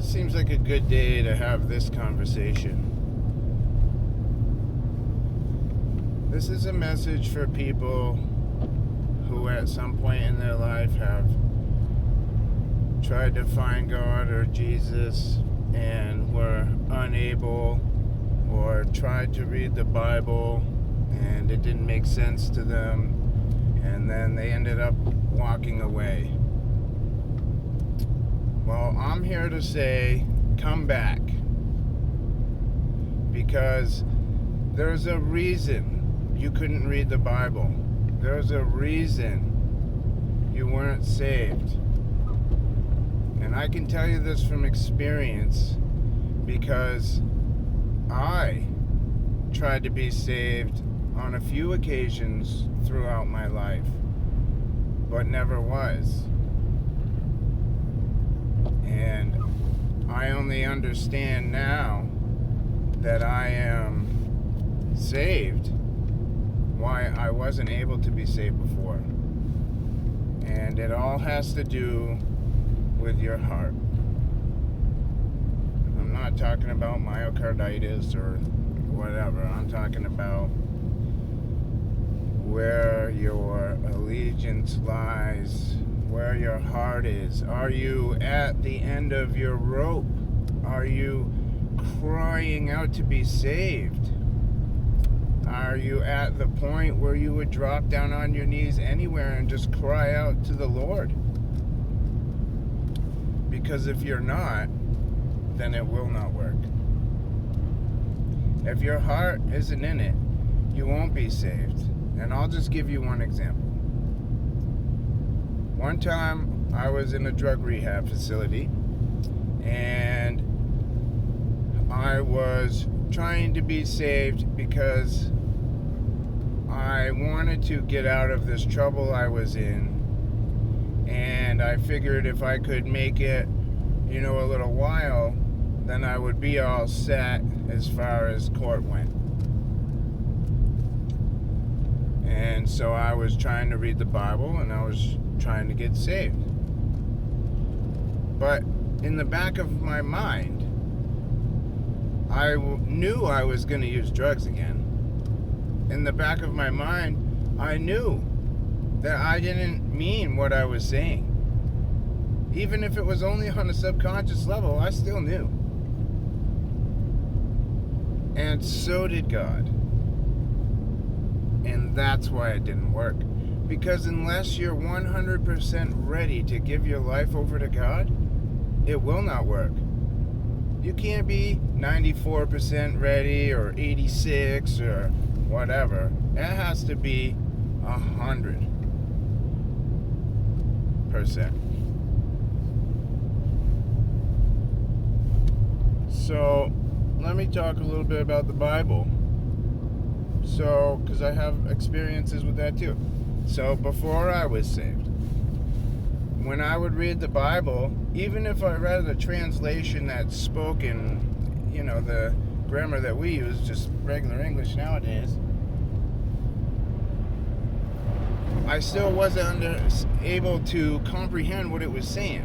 This seems like a good day to have this conversation. This is a message for people who at some point in their life have tried to find God or Jesus and were unable, or tried to read the Bible and it didn't make sense to them, and then they ended up walking away. Well, I'm here to say, come back. Because there's a reason you couldn't read the Bible. There's a reason you weren't saved. And I can tell you this from experience, because I tried to be saved on a few occasions throughout my life, but never was. And I only understand now that I am saved why I wasn't able to be saved before. And it all has to do with your heart. I'm not talking about myocarditis or whatever. I'm talking about where your allegiance lies, where your heart is. Are you at the end of your rope? Are you crying out to be saved? Are you at the point where you would drop down on your knees anywhere and just cry out to the Lord? Because if you're not, then it will not work. If your heart isn't in it, you won't be saved. And I'll just give you one example. One time I was in a drug rehab facility and I was trying to be saved because I wanted to get out of this trouble I was in, and I figured if I could make it, a little while, then I would be all set as far as court went. And so I was trying to read the Bible and I was trying to get saved. But in the back of my mind, I knew I was going to use drugs again. In the back of my mind, I knew that I didn't mean what I was saying. Even if it was only on a subconscious level, I still knew. And so did God. And that's why it didn't work. Because unless you're 100% ready to give your life over to God, it will not work. You can't be 94% ready or 86 or whatever. It has to be 100%. So, let me talk a little bit about the Bible. So, because I have experiences with that too. So, before I was saved, when I would read the Bible, even if I read a translation that spoke in, the grammar that we use, just regular English nowadays, I still wasn't able to comprehend what it was saying.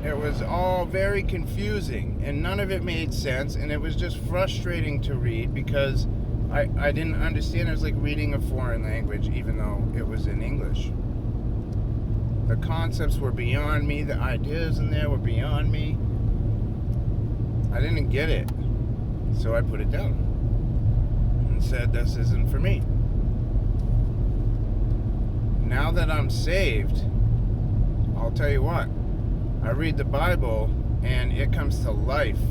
It was all very confusing, and none of it made sense, and it was just frustrating to read because I didn't understand. It was like reading a foreign language, even though it was in English. The concepts were beyond me. The ideas in there were beyond me. I didn't get it. So I put it down and said, this isn't for me. Now that I'm saved, I'll tell you what. I read the Bible and it comes to life.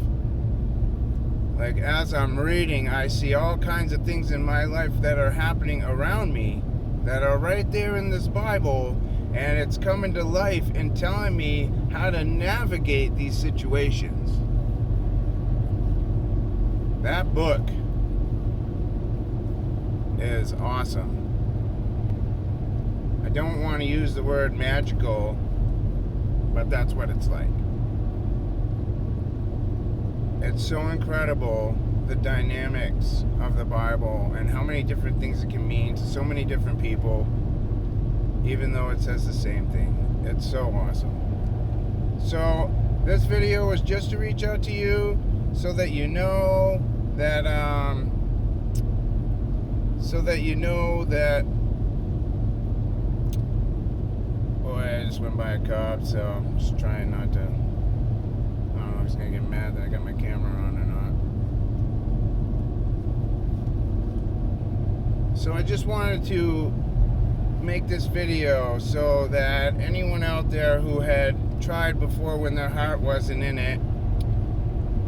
Like as I'm reading, I see all kinds of things in my life that are happening around me that are right there in this Bible, and it's coming to life and telling me how to navigate these situations. That book is awesome. I don't want to use the word magical, but that's what it's like. It's so incredible, the dynamics of the Bible and how many different things it can mean to so many different people, even though it says the same thing. It's so awesome. So this video was just to reach out to you so that you know that boy, I just went by a cop, so I'm just trying not to, I don't know if he's gonna get mad that I got my camera on or not. So I just wanted to make this video so that anyone out there who had tried before when their heart wasn't in it,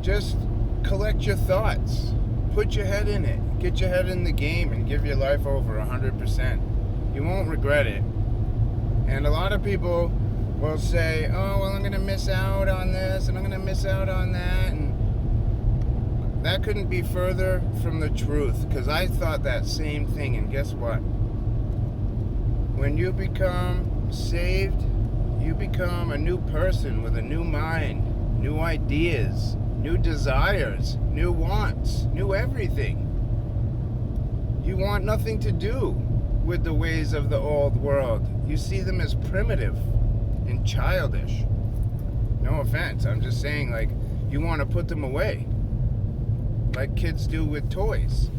just collect your thoughts, put your head in it, get your head in the game, and give your life over 100%. You won't regret it. And a lot of people will say, oh, well, I'm gonna miss out on this and I'm gonna miss out on that, and that couldn't be further from the truth, because I thought that same thing. And guess what? When you become saved, you become a new person with a new mind, new ideas, new desires, new wants, new everything. You want nothing to do with the ways of the old world. You see them as primitive and childish. No offense, I'm just saying, like, you want to put them away, like kids do with toys.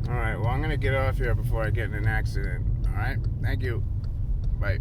Alright, well, I'm going to get off here before I get in an accident. Alright, thank you. Bye.